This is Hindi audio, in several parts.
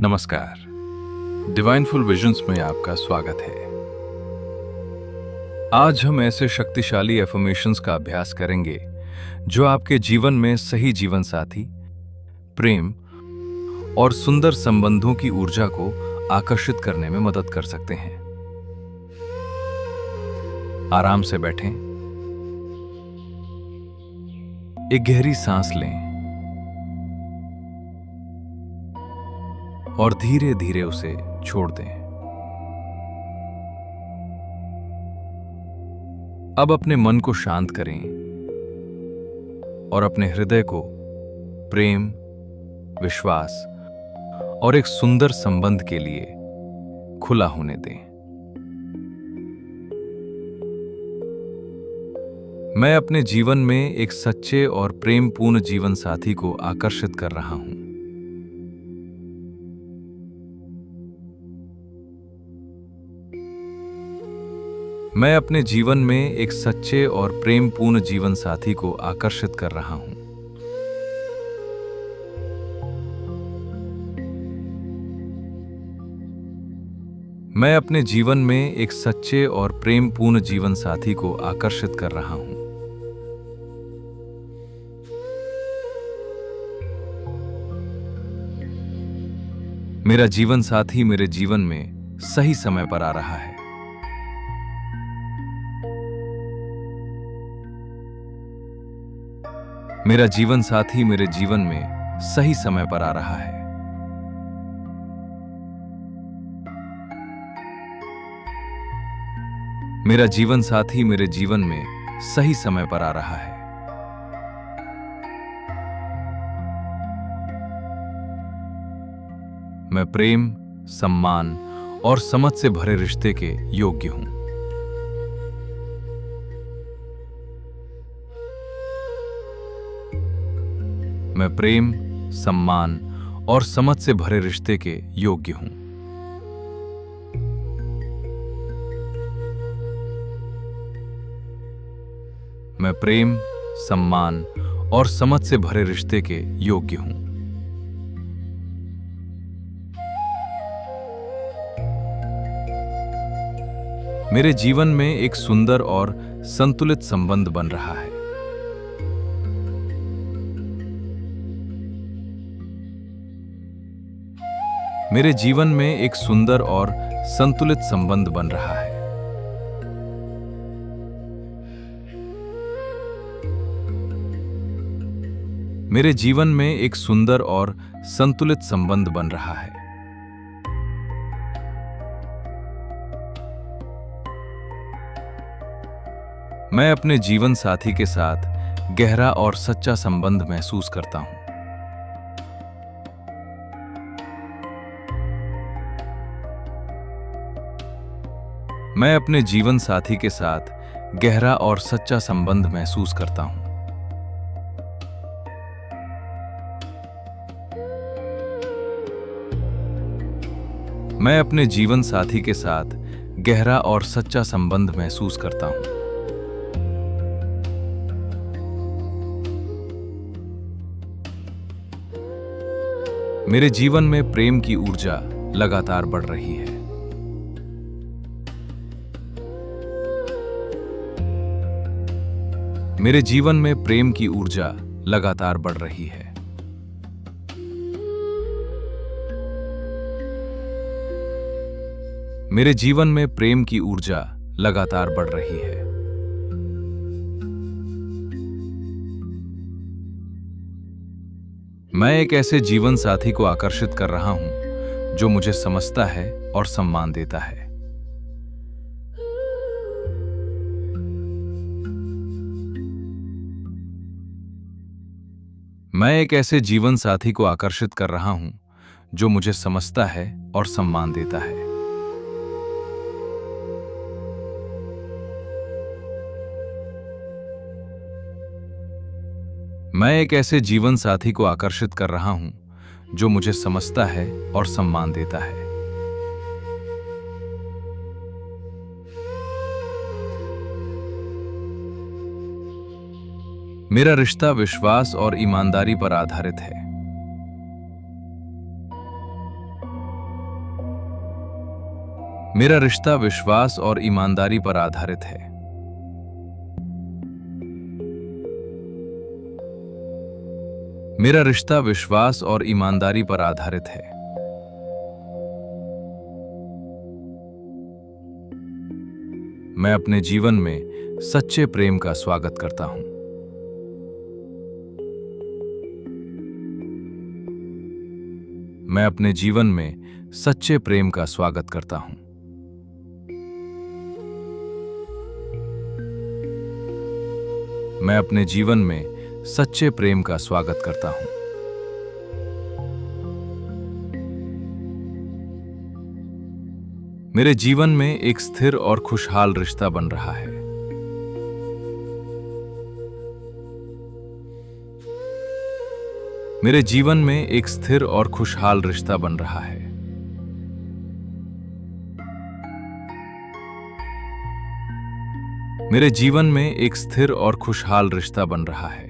नमस्कार। डिवाइनफुल विजन्स में आपका स्वागत है। आज हम ऐसे शक्तिशाली एफर्मेशंस का अभ्यास करेंगे जो आपके जीवन में सही जीवन साथी, प्रेम और सुंदर संबंधों की ऊर्जा को आकर्षित करने में मदद कर सकते हैं। आराम से बैठें, एक गहरी सांस लें और धीरे धीरे उसे छोड़ दें। अब अपने मन को शांत करें और अपने हृदय को प्रेम, विश्वास और एक सुंदर संबंध के लिए खुला होने दें। मैं अपने जीवन में एक सच्चे और प्रेमपूर्ण जीवन साथी को आकर्षित कर रहा हूं। मैं अपने जीवन में एक सच्चे और प्रेमपूर्ण जीवन साथी को आकर्षित कर रहा हूं। मैं अपने जीवन में एक सच्चे और प्रेमपूर्ण जीवन साथी को आकर्षित कर रहा हूं। मेरा जीवन साथी मेरे जीवन में सही समय पर आ रहा है। मेरा जीवन साथी मेरे जीवन में सही समय पर आ रहा है। मेरा जीवन साथी मेरे जीवन में सही समय पर आ रहा है। मैं प्रेम, सम्मान और समझ से भरे रिश्ते के योग्य हूं। मैं प्रेम, सम्मान और समझ से भरे रिश्ते के योग्य हूं। मैं प्रेम, सम्मान और समझ से भरे रिश्ते के योग्य हूं। मेरे जीवन में एक सुंदर और संतुलित संबंध बन रहा है। मेरे जीवन में एक सुंदर और संतुलित संबंध बन रहा है। मेरे जीवन में एक सुंदर और संतुलित संबंध बन रहा है। मैं अपने जीवन साथी के साथ गहरा और सच्चा संबंध महसूस करता हूं। मैं अपने जीवन साथी के साथ गहरा और सच्चा संबंध महसूस करता हूं। मैं अपने जीवन साथी के साथ गहरा और सच्चा संबंध महसूस करता हूं। मेरे जीवन में प्रेम की ऊर्जा लगातार बढ़ रही है। मेरे जीवन में प्रेम की ऊर्जा लगातार बढ़ रही है। मेरे जीवन में प्रेम की ऊर्जा लगातार बढ़ रही है। मैं एक ऐसे जीवन साथी को आकर्षित कर रहा हूं जो मुझे समझता है और सम्मान देता है। मैं एक ऐसे जीवन साथी को आकर्षित कर रहा हूं जो मुझे समझता है और सम्मान देता है। मैं एक ऐसे जीवन साथी को आकर्षित कर रहा हूं जो मुझे समझता है और सम्मान देता है। मेरा रिश्ता विश्वास और ईमानदारी पर आधारित है। मेरा रिश्ता विश्वास और ईमानदारी पर आधारित है। मेरा रिश्ता विश्वास और ईमानदारी पर आधारित है। मैं अपने जीवन में सच्चे प्रेम का स्वागत करता हूं। मैं अपने जीवन में सच्चे प्रेम का स्वागत करता हूं। मैं अपने जीवन में सच्चे प्रेम का स्वागत करता हूं। मेरे जीवन में एक स्थिर और खुशहाल रिश्ता बन रहा है। मेरे जीवन में एक स्थिर और खुशहाल रिश्ता बन रहा है। मेरे जीवन में एक स्थिर और खुशहाल रिश्ता बन रहा है।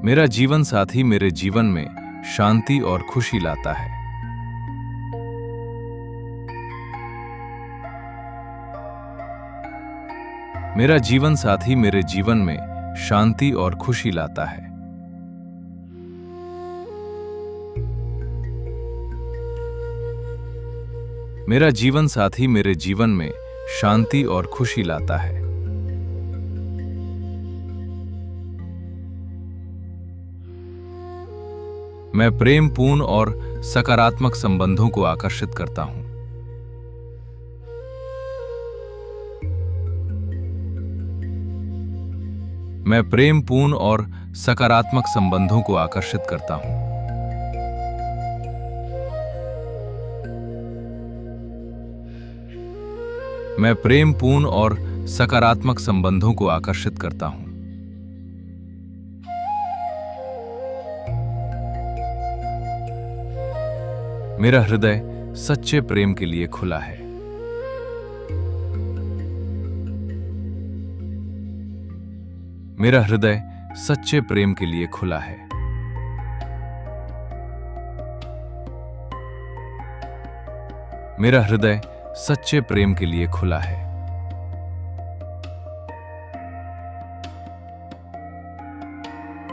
मेरा जीवन साथी मेरे जीवन में शांति और खुशी लाता है। मेरा जीवन साथी मेरे जीवन में शांति और खुशी लाता है। मेरा जीवन साथी मेरे जीवन में शांति और खुशी लाता है। मैं प्रेमपूर्ण और सकारात्मक संबंधों को आकर्षित करता हूं। मैं प्रेमपूर्ण और सकारात्मक संबंधों को आकर्षित करता हूं। मैं प्रेमपूर्ण और सकारात्मक संबंधों को आकर्षित करता हूं। मेरा हृदय सच्चे प्रेम के लिए खुला है। मेरा हृदय सच्चे प्रेम के लिए खुला है। मेरा हृदय सच्चे प्रेम के लिए खुला है।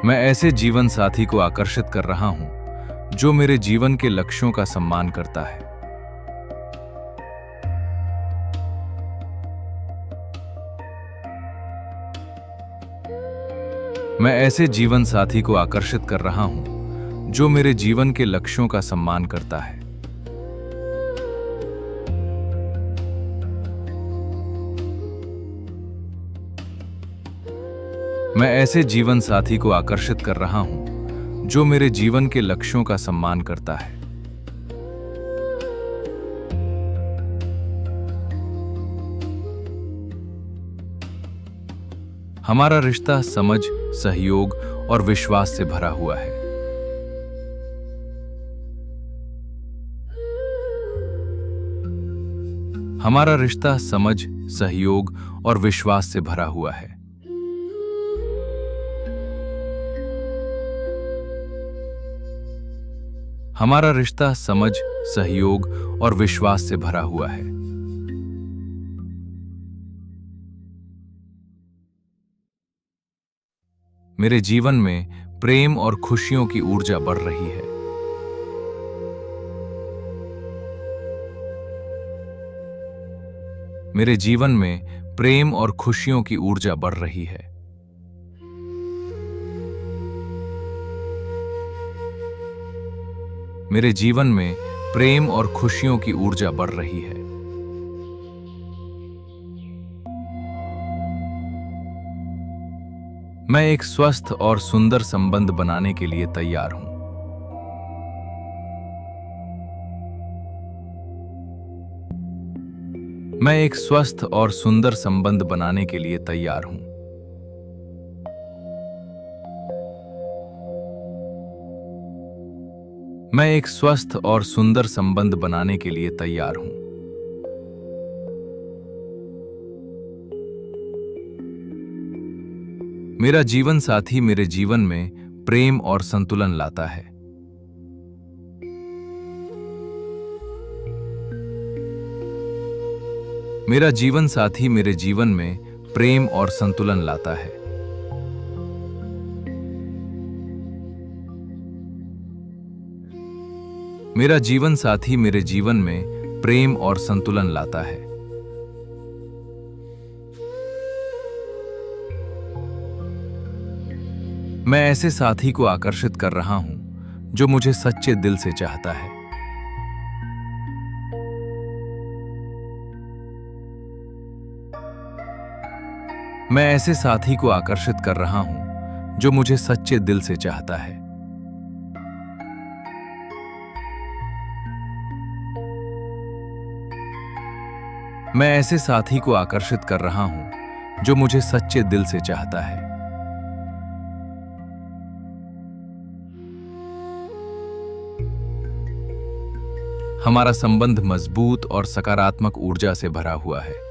मैं ऐसे जीवन साथी को आकर्षित कर रहा हूं जो मेरे जीवन के लक्ष्यों का सम्मान करता है। मैं ऐसे जीवन साथी को आकर्षित कर रहा हूं जो मेरे जीवन के लक्ष्यों का सम्मान करता है। मैं ऐसे जीवन साथी को आकर्षित कर रहा हूं जो मेरे जीवन के लक्ष्यों का सम्मान करता है। हमारा रिश्ता समझ, सहयोग और विश्वास से भरा हुआ है। हमारा रिश्ता समझ, सहयोग और विश्वास से भरा हुआ है। हमारा रिश्ता समझ, सहयोग और विश्वास से भरा हुआ है। मेरे जीवन में प्रेम और खुशियों की ऊर्जा बढ़ रही है। मेरे जीवन में प्रेम और खुशियों की ऊर्जा बढ़ रही है। मेरे जीवन में प्रेम और खुशियों की ऊर्जा बढ़ रही है। मैं एक स्वस्थ और सुंदर संबंध बनाने के लिए तैयार हूं। मैं एक स्वस्थ और सुंदर संबंध बनाने के लिए तैयार हूं। मैं एक स्वस्थ और सुंदर संबंध बनाने के लिए तैयार हूं। मेरा जीवन साथी मेरे जीवन में प्रेम और संतुलन लाता है। मेरा जीवन साथी मेरे जीवन में प्रेम और संतुलन लाता है। मेरा जीवन साथी मेरे जीवन में प्रेम और संतुलन लाता है। मैं ऐसे साथी को आकर्षित कर रहा हूं जो मुझे सच्चे दिल से चाहता है। मैं ऐसे साथी को आकर्षित कर रहा हूं जो मुझे सच्चे दिल से चाहता है। मैं ऐसे साथी को आकर्षित कर रहा हूं जो मुझे सच्चे दिल से चाहता है। हमारा संबंध मजबूत और सकारात्मक ऊर्जा से भरा हुआ है।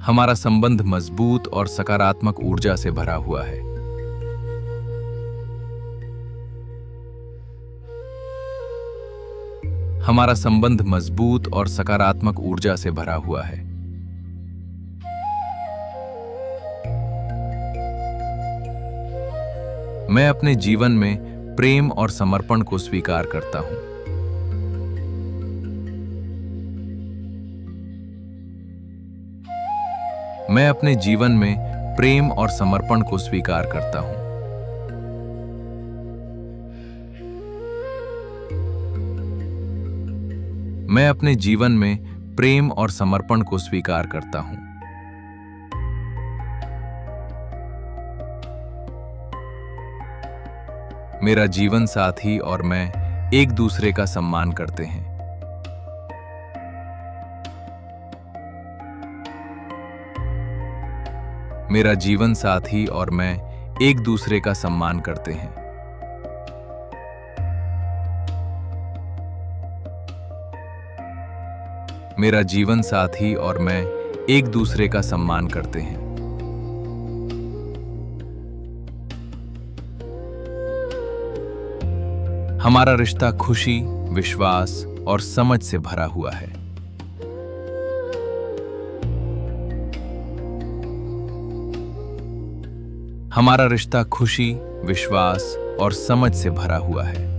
हमारा संबंध मजबूत और सकारात्मक ऊर्जा से भरा हुआ है। हमारा संबंध मजबूत और सकारात्मक ऊर्जा से भरा हुआ है। मैं अपने जीवन में प्रेम और समर्पण को स्वीकार करता हूं। मैं अपने जीवन में प्रेम और समर्पण को स्वीकार करता हूं। मैं अपने जीवन में प्रेम और समर्पण को स्वीकार करता हूं। मेरा जीवन साथी और मैं एक दूसरे का सम्मान करते हैं। मेरा जीवन साथी और मैं एक दूसरे का सम्मान करते हैं। मेरा जीवन साथी और मैं एक दूसरे का सम्मान करते हैं। हमारा रिश्ता खुशी, विश्वास और समझ से भरा हुआ है। हमारा रिश्ता खुशी, विश्वास और समझ से भरा हुआ है।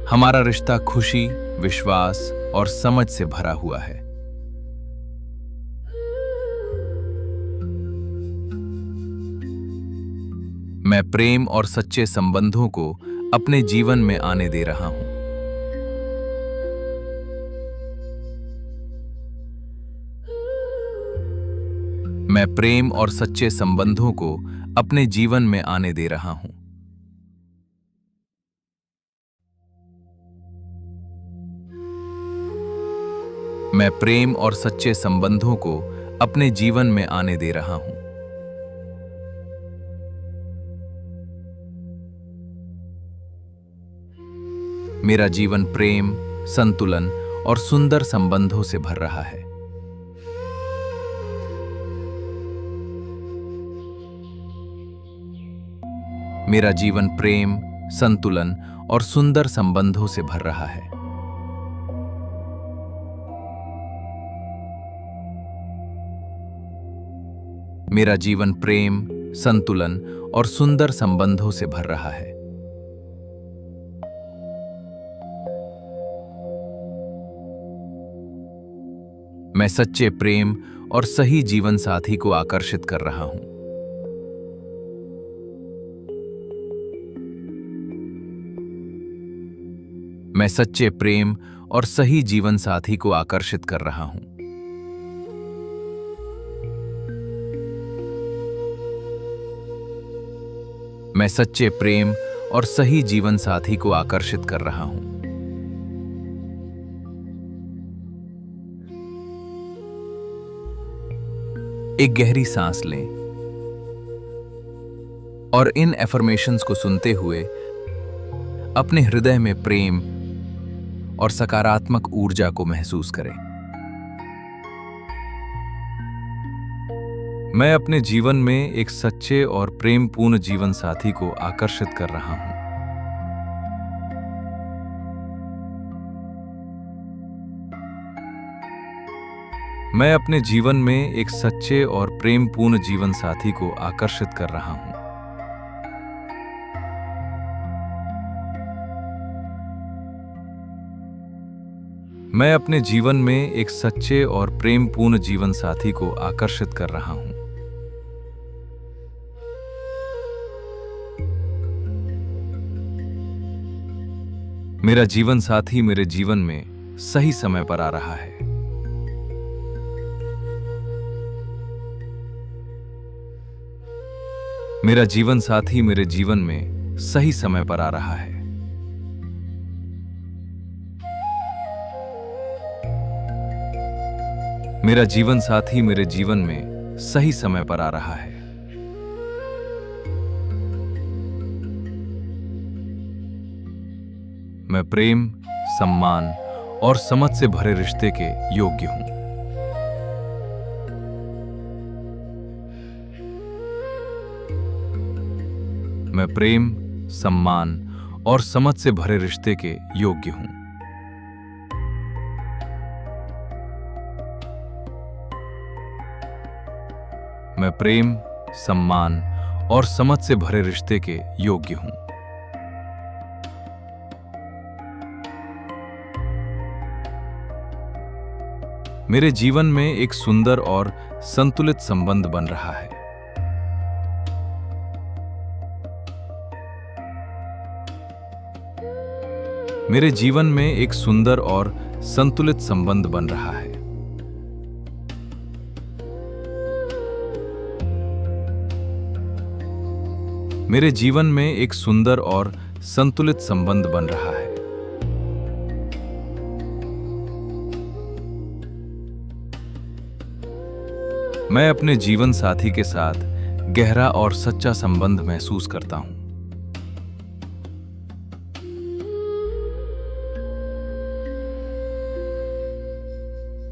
हमारा रिश्ता खुशी, विश्वास और समझ से भरा हुआ है। मैं प्रेम और सच्चे संबंधों को अपने जीवन में आने दे रहा हूं। मैं प्रेम और सच्चे संबंधों को अपने जीवन में आने दे रहा हूं। मैं प्रेम और सच्चे संबंधों को अपने जीवन में आने दे रहा हूं। मेरा जीवन प्रेम, संतुलन और सुंदर संबंधों से भर रहा है। मेरा जीवन प्रेम, संतुलन और सुंदर संबंधों से भर रहा है। मेरा जीवन प्रेम, संतुलन और सुंदर संबंधों से भर रहा है। मैं सच्चे प्रेम और सही जीवन साथी को आकर्षित कर रहा हूं। मैं सच्चे प्रेम और सही जीवन साथी को आकर्षित कर रहा हूं। मैं सच्चे प्रेम और सही जीवन साथी को आकर्षित कर रहा हूं। एक गहरी सांस लें और इन एफर्मेशंस को सुनते हुए अपने हृदय में प्रेम और सकारात्मक ऊर्जा को महसूस करें। मैं अपने जीवन में एक सच्चे और प्रेमपूर्ण जीवन साथी को आकर्षित कर रहा हूं। मैं अपने जीवन में एक सच्चे और प्रेमपूर्ण जीवन साथी को आकर्षित कर रहा हूं। मैं अपने जीवन में एक सच्चे और प्रेमपूर्ण जीवन साथी को आकर्षित कर रहा हूं। मेरा जीवन साथी मेरे जीवन में सही समय पर आ रहा है। मेरा जीवन साथी मेरे जीवन में सही समय पर आ रहा है। मेरा जीवन साथी मेरे जीवन में सही समय पर आ रहा है। मैं प्रेम, सम्मान और समझ से भरे रिश्ते के योग्य हूं। मैं प्रेम, सम्मान और समझ से भरे रिश्ते के योग्य हूं। मैं प्रेम, सम्मान और समझ से भरे रिश्ते के योग्य हूं। मेरे जीवन में एक सुंदर और संतुलित संबंध बन रहा है। मेरे जीवन में एक सुंदर और संतुलित संबंध बन रहा है। मेरे जीवन में एक सुंदर और संतुलित संबंध बन रहा है। मैं अपने जीवन साथी के साथ गहरा और सच्चा संबंध महसूस करता हूं।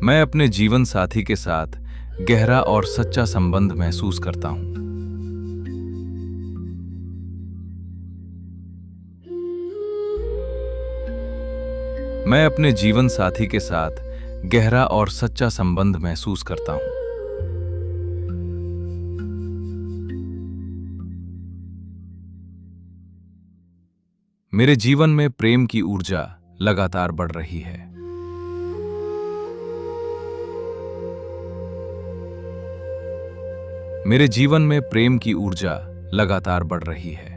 मैं अपने जीवन साथी के साथ गहरा और सच्चा संबंध महसूस करता हूं। मैं अपने जीवन साथी के साथ गहरा और सच्चा संबंध महसूस करता हूं। मेरे जीवन में प्रेम की ऊर्जा लगातार बढ़ रही है। मेरे जीवन में प्रेम की ऊर्जा लगातार बढ़ रही है।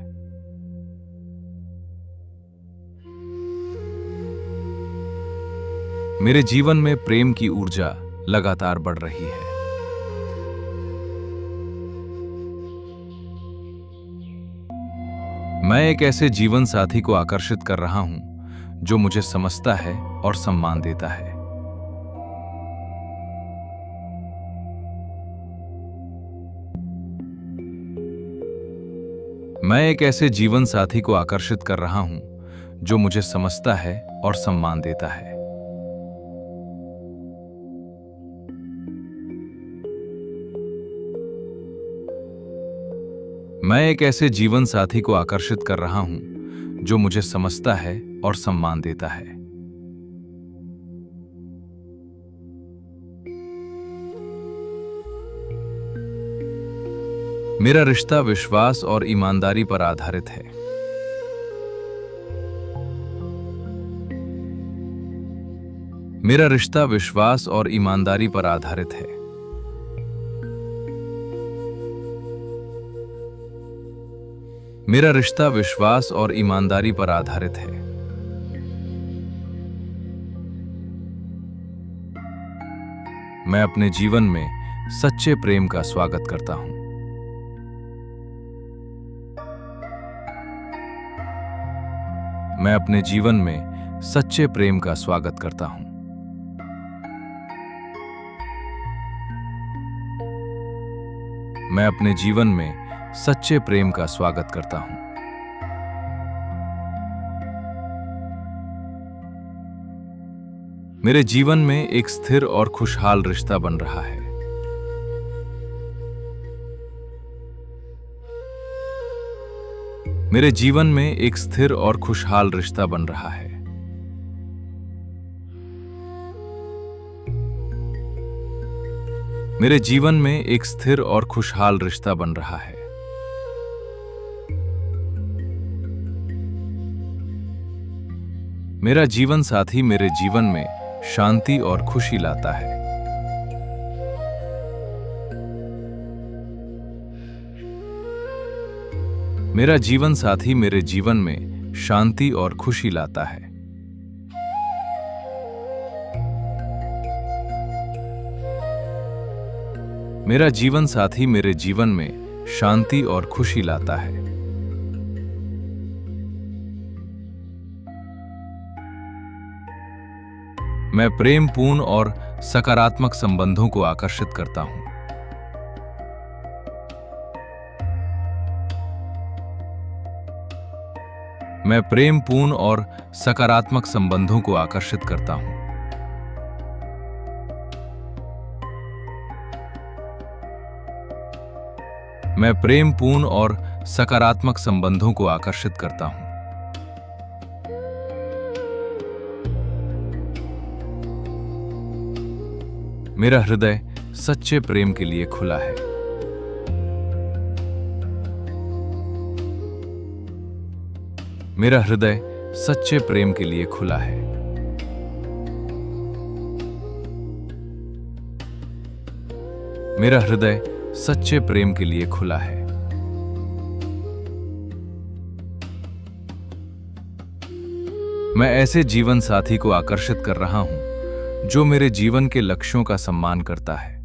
मेरे जीवन में प्रेम की ऊर्जा लगातार बढ़ रही है। मैं एक ऐसे जीवन साथी को आकर्षित कर रहा हूं जो मुझे समझता है और सम्मान देता है। मैं एक ऐसे जीवन साथी को आकर्षित कर रहा हूं जो मुझे समझता है और सम्मान देता है। मैं एक ऐसे जीवन साथी को आकर्षित कर रहा हूं जो मुझे समझता है और सम्मान देता है। मेरा रिश्ता विश्वास और ईमानदारी पर आधारित है। मेरा रिश्ता विश्वास और ईमानदारी पर आधारित है। मेरा रिश्ता विश्वास और ईमानदारी पर आधारित है। मैं अपने जीवन में सच्चे प्रेम का स्वागत करता हूं। मैं अपने जीवन में सच्चे प्रेम का स्वागत करता हूं। मैं अपने जीवन में सच्चे प्रेम का स्वागत करता हूं। मेरे जीवन में एक स्थिर और खुशहाल रिश्ता बन रहा है। मेरे जीवन में एक स्थिर और खुशहाल रिश्ता बन रहा है। मेरे जीवन में एक स्थिर और खुशहाल रिश्ता बन रहा है। मेरा जीवन साथी मेरे जीवन में शांति और खुशी लाता है। मेरा जीवन साथी मेरे जीवन में शांति और खुशी लाता है। मेरा जीवन साथी मेरे जीवन में शांति और खुशी लाता है। मैं प्रेमपूर्ण और सकारात्मक संबंधों को आकर्षित करता हूं। मैं प्रेमपूर्ण और सकारात्मक संबंधों को आकर्षित करता हूं। मैं प्रेमपूर्ण और सकारात्मक संबंधों को आकर्षित करता हूं। मेरा हृदय सच्चे प्रेम के लिए खुला है। मेरा हृदय सच्चे प्रेम के लिए खुला है। मेरा हृदय सच्चे प्रेम के लिए खुला है। मैं ऐसे जीवन साथी को आकर्षित कर रहा हूं जो मेरे जीवन के लक्ष्यों का सम्मान करता है।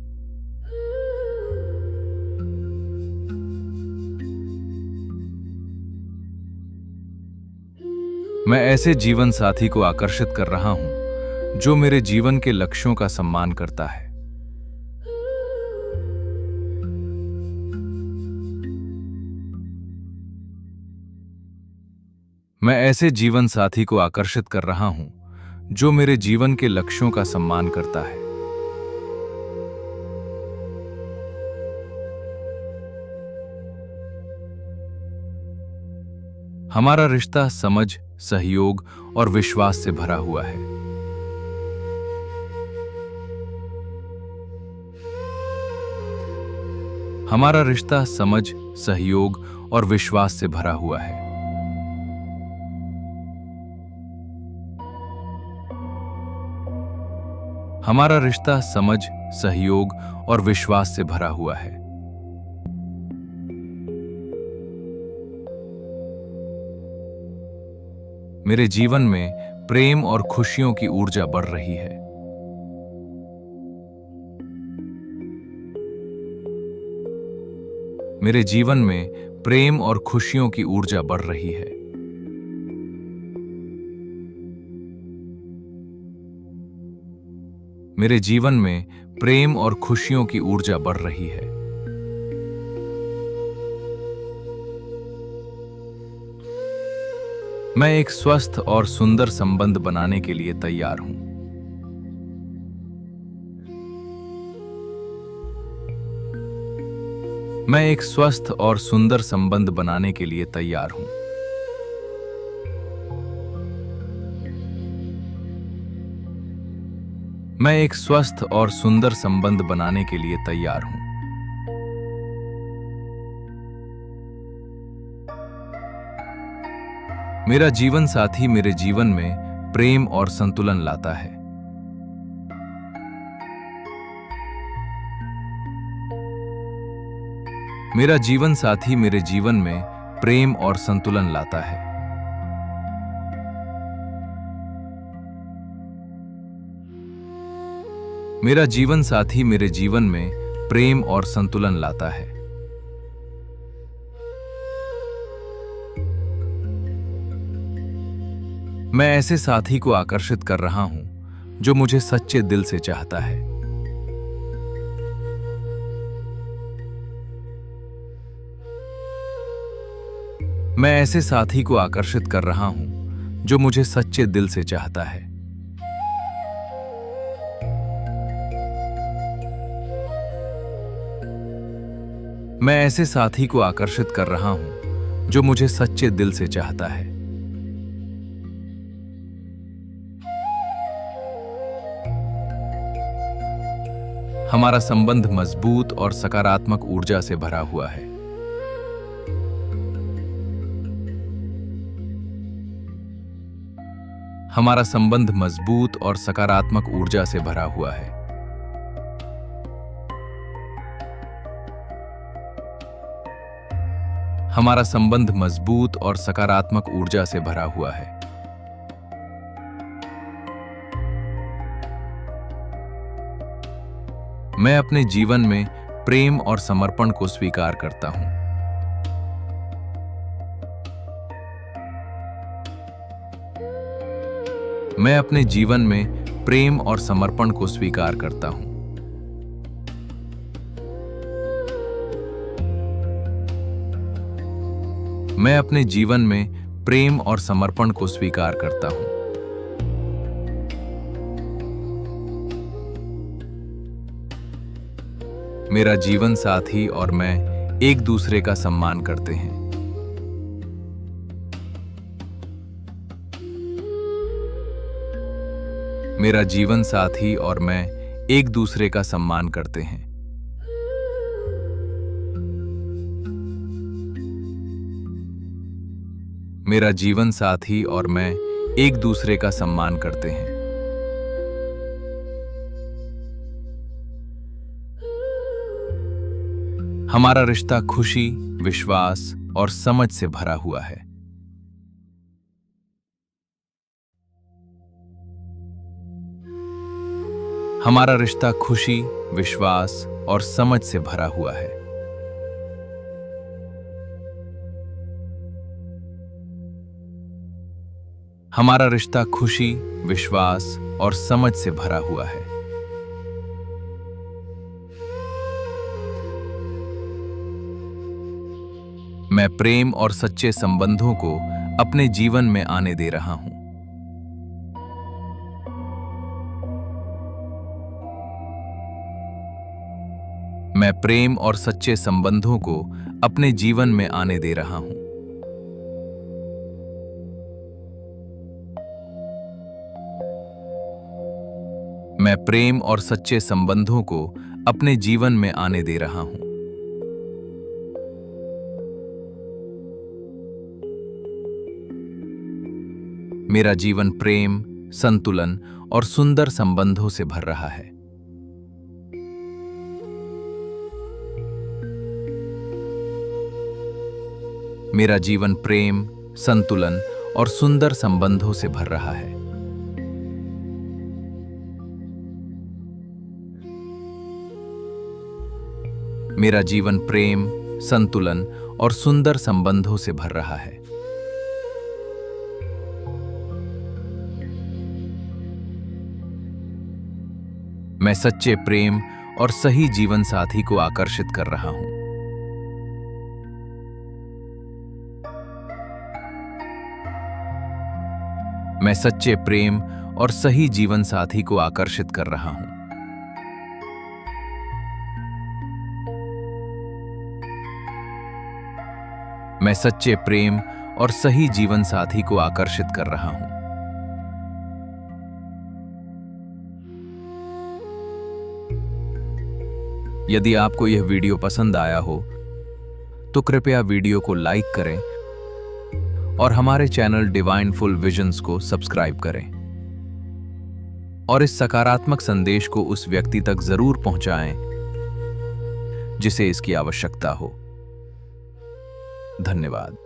मैं ऐसे जीवन साथी को आकर्षित कर रहा हूं जो मेरे जीवन के लक्ष्यों का सम्मान करता है। मैं ऐसे जीवन साथी को आकर्षित कर रहा हूं जो मेरे जीवन के लक्ष्यों का सम्मान करता है। हमारा रिश्ता समझ, सहयोग और विश्वास से भरा हुआ है। हमारा रिश्ता समझ, सहयोग और विश्वास से भरा हुआ है। हमारा रिश्ता समझ, सहयोग और विश्वास से भरा हुआ है। मेरे जीवन में प्रेम और खुशियों की ऊर्जा बढ़ रही है। मेरे जीवन में प्रेम और खुशियों की ऊर्जा बढ़ रही है। मेरे जीवन में प्रेम और खुशियों की ऊर्जा बढ़ रही है। मैं एक स्वस्थ और सुंदर संबंध बनाने के लिए तैयार हूं। मैं एक स्वस्थ और सुंदर संबंध बनाने के लिए तैयार हूं। मैं एक स्वस्थ और सुंदर संबंध बनाने के लिए तैयार हूं। मेरा जीवन साथी मेरे जीवन में प्रेम और संतुलन लाता है। मेरा जीवन साथी मेरे जीवन में प्रेम और संतुलन लाता है। मेरा जीवन साथी मेरे जीवन में प्रेम और संतुलन लाता है। मैं ऐसे साथी को आकर्षित कर रहा हूं जो मुझे सच्चे दिल से चाहता है। मैं ऐसे साथी को आकर्षित कर रहा हूं जो मुझे सच्चे दिल से चाहता है। मैं ऐसे साथी को आकर्षित कर रहा हूं जो मुझे सच्चे दिल से चाहता है। हमारा संबंध मजबूत और सकारात्मक ऊर्जा से भरा हुआ है। हमारा संबंध मजबूत और सकारात्मक ऊर्जा से भरा हुआ है। हमारा संबंध मजबूत और सकारात्मक ऊर्जा से भरा हुआ है। मैं अपने जीवन में प्रेम और समर्पण को स्वीकार करता हूं। मैं अपने जीवन में प्रेम और समर्पण को स्वीकार करता हूं। मैं अपने जीवन में प्रेम और समर्पण को स्वीकार करता हूं। मेरा जीवन साथी और मैं एक दूसरे का सम्मान करते हैं। मेरा जीवन साथी और मैं एक दूसरे का सम्मान करते हैं। मेरा जीवन साथी और मैं एक दूसरे का सम्मान करते हैं। हमारा रिश्ता खुशी, विश्वास और समझ से भरा हुआ है। हमारा रिश्ता खुशी, विश्वास और समझ से भरा हुआ है। हमारा रिश्ता खुशी, विश्वास और समझ से भरा हुआ है। मैं प्रेम और सच्चे संबंधों को अपने जीवन में आने दे रहा हूं। मैं प्रेम और सच्चे संबंधों को अपने जीवन में आने दे रहा हूं। मैं प्रेम और सच्चे संबंधों को अपने जीवन में आने दे रहा हूं। मेरा जीवन प्रेम, संतुलन और सुंदर संबंधों से भर रहा है। मेरा जीवन प्रेम, संतुलन और सुंदर संबंधों से भर रहा है। मेरा जीवन प्रेम, संतुलन और सुंदर संबंधों से भर रहा है। मैं सच्चे प्रेम और सही जीवन साथी को आकर्षित कर रहा हूं। मैं सच्चे प्रेम और सही जीवन साथी को आकर्षित कर रहा हूं। मैं सच्चे प्रेम और सही जीवन साथी को आकर्षित कर रहा हूं। यदि आपको यह वीडियो पसंद आया हो तो कृपया वीडियो को लाइक करें और हमारे चैनल डिवाइन फुल विजन्स को सब्सक्राइब करें और इस सकारात्मक संदेश को उस व्यक्ति तक जरूर पहुंचाएं जिसे इसकी आवश्यकता हो। धन्यवाद।